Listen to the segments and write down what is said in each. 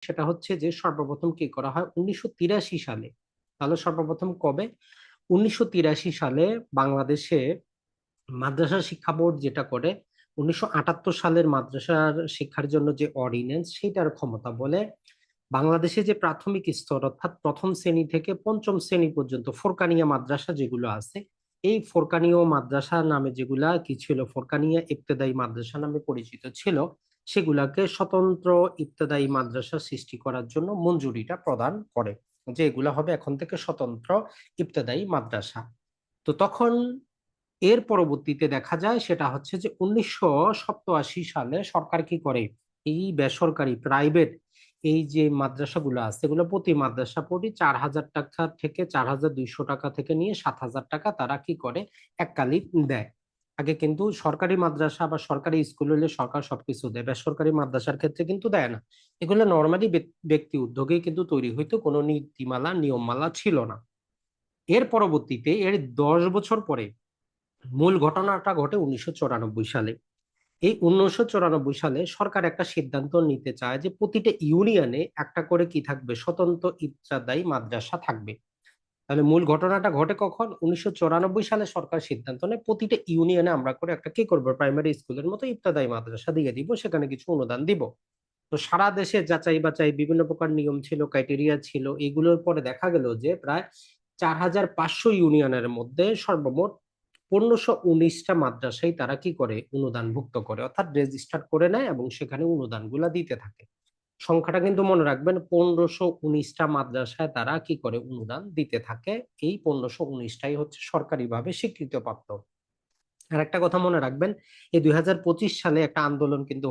সেটা হচ্ছে যে সর্বপ্রথম কি করা হয় ১৯৮৩ সালে। তাহলে সর্বপ্রথম কবে? ১৯৮৩ সালে বাংলাদেশে মাদ্রাসা শিক্ষা বোর্ড যেটা করে ১৯৭৮ সালের মাদ্রাসার শিক্ষার জন্য যে অর্ডিন্যান্স সেটার ক্ষমতা বলে বাংলাদেশে যে প্রাথমিক স্তর অর্থাৎ প্রথম শ্রেণী থেকে পঞ্চম শ্রেণী পর্যন্ত ফোরকানিয়া মাদ্রাসা যেগুলো আছে, এই ফোরকানীয় মাদ্রাসা নামে যেগুলা কি ছিল, ফোরকানিয়া ইবতেদায়ী মাদ্রাসা নামে পরিচিত ছিল, সেগুলাকে স্বতন্ত্র ইবতেদায়ী মাদ্রাসা সৃষ্টি করার জন্য মঞ্জুরিটা প্রদান করে, যে এগুলা হবে এখন থেকে স্বতন্ত্র ইবতেদায়ী মাদ্রাসা। তো তখন এর পরবর্তীতে দেখা যায় সেটা হচ্ছে যে ১৯৮৭ সালে সরকার কি করে, এই বেসরকারি প্রাইভেট এই যে মাদ্রাসাগুলো আছে এগুলো প্রতি মাদ্রাসা প্রতি ৪,০০০ টাকা থেকে ৪,২০০ টাকা থেকে নিয়ে ৭,০০০ টাকা তারা কি করে এককালীন দেয়। আগে কিন্তু সরকারি মাদ্রাসা বা সরকারি স্কুল হলে সরকার সবকিছু দেয়, বেসরকারি মাদ্রাসার ক্ষেত্রে কিন্তু দেয় না। এগুলো নর্মালি ব্যক্তি উদ্যোগেই কিন্তু তৈরি হইতো, কোনো নীতিমালা নিয়মমালা ছিল না। এর পরবর্তীতে এর ১০ বছর পরে মূল ঘটনাটা ঘটে ১৯৯৪ সালে। এই ১৯৯৪ সালে সরকার একটা সিদ্ধান্ত নিতে চায় যে প্রতিটা ইউনিয়নে একটা করে কি থাকবে, স্বতন্ত্র ইবতেদায়ী মাদ্রাসা থাকবে। তাহলে মূল ঘটনাটা ঘটে কখন? ১৯৯৪ সালে সরকার সিদ্ধান্ত নেয় প্রতিটা ইউনিয়নে আমরা করে একটা কি করবো, প্রাইমারি স্কুলের মতো ইবতেদায়ী মাদ্রাসা দিয়ে দিব, সেখানে কিছু অনুদান দিব। তো সারা দেশে যাচাই বাচাই বিভিন্ন প্রকার নিয়ম ছিল, ক্রাইটেরিয়া ছিল, এগুলোর পরে দেখা গেল যে প্রায় ৪,৫০০ ইউনিয়নের মধ্যে সর্বমোট ১৫১৯টা মাদ্রাসায় তারা কি করে অনুদানভুক্ত করে, অর্থাৎ রেজিস্টার করে নেয় এবং সেখানে অনুদানগুলা দিতে থাকে। সংখ্যাটা কিন্তু মনে রাখবেন, ১৫১৯টা মাদ্রাসায় তারা কি করে অনুদান দিতে থাকে। এই ১৫১৯টাই হচ্ছে সরকারিভাবে স্বীকৃতপ্রাপ্ত। আর একটা কথা মনে রাখবেন, এই ২০২৫ সালে একটা আন্দোলন কিন্তু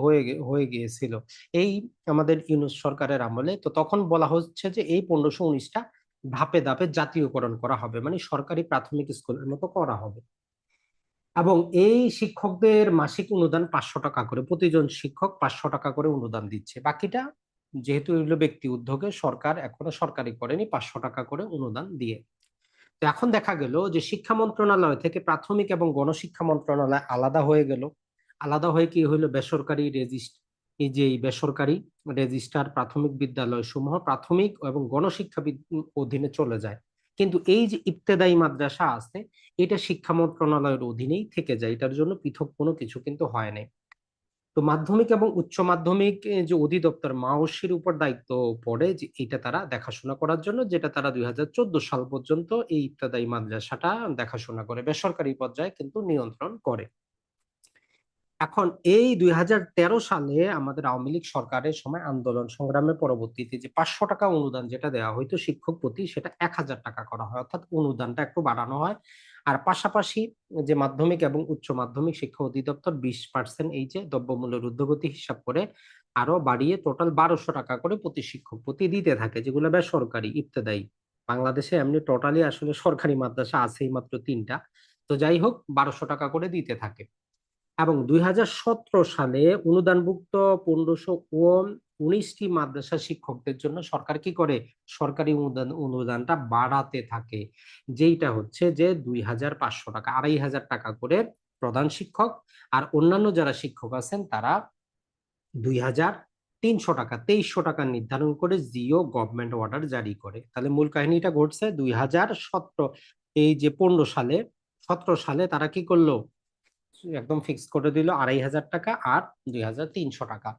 হয়ে গিয়েছিল এই আমাদের ইউনূস সরকারের আমলে। তো তখন বলা হচ্ছে যে এই ১৫১৯টা ধাপে ধাপে জাতীয়করণ করা হবে, মানে সরকারি প্রাথমিক স্কুলের মতো করা হবে। এবং এই শিক্ষকদের মাসিক অনুদান ৫০০ টাকা করে, প্রতিজন শিক্ষক ৫০০ টাকা করে অনুদান দিচ্ছে। বাকিটা যেহেতু এগুলো ব্যক্তি উদ্যোগে, সরকার এখনো সরকারি করেনি, ৫০০ টাকা করে অনুদান দিয়ে। তো এখন দেখা গেল যে শিক্ষা মন্ত্রণালয় থেকে প্রাথমিক এবং গণশিক্ষা মন্ত্রণালয় আলাদা হয়ে গেল। আলাদা হয়ে কি হইলো, বেসরকারি এই যে এই বেসরকারি রেজিস্টার প্রাথমিক বিদ্যালয় সমূহ প্রাথমিক এবং গণশিক্ষা অধীনে চলে যায়। কিন্তু এই যে ইবতেদায়ী মাদ্রাসা আছে, এটা শিক্ষা মন্ত্রণালয়ের অধীনেই থেকে যায়, এটার জন্য পৃথক কোনো কিছু কিন্তু হয় নাই। তো মাধ্যমিক এবং উচ্চ মাধ্যমিক যে অধিদপ্তর মাওসির উপর দায়িত্ব পড়ে যে এটা তারা দেখাশোনা করার জন্য, যেটা তারা ২০১৪ সাল পর্যন্ত এই ইবতেদায়ী মাদ্রাসাটা দেখাশোনা করে, বেসরকারি পর্যায়ে কিন্তু নিয়ন্ত্রণ করে। এখন এই ২০১৩ সালে আমাদের আওয়ামী লীগ সরকারের সময় আন্দোলন সংগ্রামের পরবর্তীতে যে ৫০০ টাকা অনুদান যেটা দেওয়া হইতো শিক্ষক প্রতি, সেটা ১,০০০ টাকা করা হয়, অর্থাৎ অনুদানটা একটু বাড়ানো হয়। আর পাশাপাশি যে মাধ্যমিক এবং উচ্চ মাধ্যমিক শিক্ষা অধিদপ্তর ২০% এই যে দ্রব্যমূল্যের ঊর্ধ্বগতি হিসাব করে আরো বাড়িয়ে টোটাল ১,২০০ টাকা করে প্রতি শিক্ষক প্রতি দিতে থাকে, যেগুলো বেসরকারি ইবতেদায়ী। বাংলাদেশে এমনি টোটালি আসলে সরকারি মাদ্রাসা আছেই মাত্র ৩টা। তো যাই হোক, ১,২০০ টাকা করে দিতে থাকে। এবং ২০১৭ সালে অনুদানভুক্ত ১৫১৯টি মাদ্রাসা শিক্ষকদের জন্য সরকার কি করে, সরকারি অনুদানটা বাড়াতে থাকে। যেইটা হচ্ছে যে ২,৫০০ টাকা, ২,৫০০ টাকা করে প্রধান শিক্ষক, আর অন্যান্য যারা শিক্ষক আছেন তারা ২,৩০০ টাকা, ২,৩০০ টাকা নির্ধারণ করে জিও গভর্নমেন্ট অর্ডার জারি করে। তাহলে মূল কাহিনীটা ঘটছে ২০১৭, এই যে ১৫ সালে ১৭ সালে তারা কি করলো, একদম ফিক্স করে দিল ২,৫০০ টাকা আর ২,৩০০ টাকা।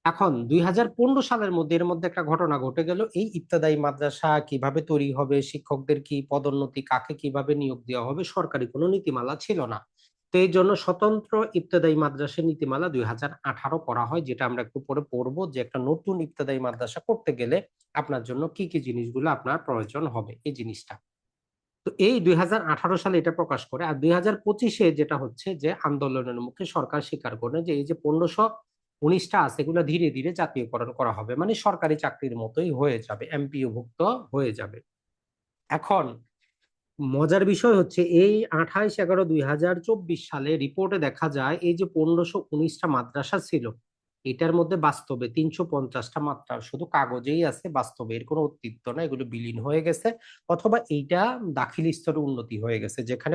এখন ২০১৫ সালের মধ্যে এর মধ্যে একটা ঘটনা ঘটে গেল, এই ইবতেদায়ী মাদ্রাসা কিভাবে তৈরি হবে, শিক্ষকদের কি পদোন্নতি, কাকে কিভাবে নিয়োগ দেওয়া হবে, সরকারি কোনো নীতিমালা ছিল না। তো এই জন্য স্বতন্ত্র ইবতেদায়ী মাদ্রাসা নীতিমালা ২০১৮ করা হয়, যেটা আমরা একটু পরে পড়বো, যে একটা নতুন ইবতেদায়ী মাদ্রাসা করতে গেলে আপনার জন্য কি কি জিনিসগুলো আপনার প্রয়োজন হবে, এই জিনিসটা। তো এই ২০১৮ সালে এটা প্রকাশ করে। আর ২০২৫-এ যেটা হচ্ছে যে আন্দোলনের মুখে সরকার স্বীকার করে যে এই যে ১৫১৯টা আছে এগুলো ধীরে ধীরে জাতীয়করণ করা হবে, মানে সরকারি চাকরির মতোই হয়ে যাবে, এমপিও ভুক্ত হয়ে যাবে। এখন মজার বিষয় হচ্ছে এই ২৮/১১/২০২৪ সালে রিপোর্টে দেখা যায় এই যে ১৫১৯টা মাদ্রাসা ছিল, এটার মধ্যে বাস্তবে ৩৫০টা মাত্রা শুধু কাগজেই আছে, বাস্তবে এর কোনো অস্তিত্ব না, এগুলো বিলীন হয়ে গেছে, অথবা এইটা দাখিল স্তরে উন্নতি হয়ে গেছে, যেখানে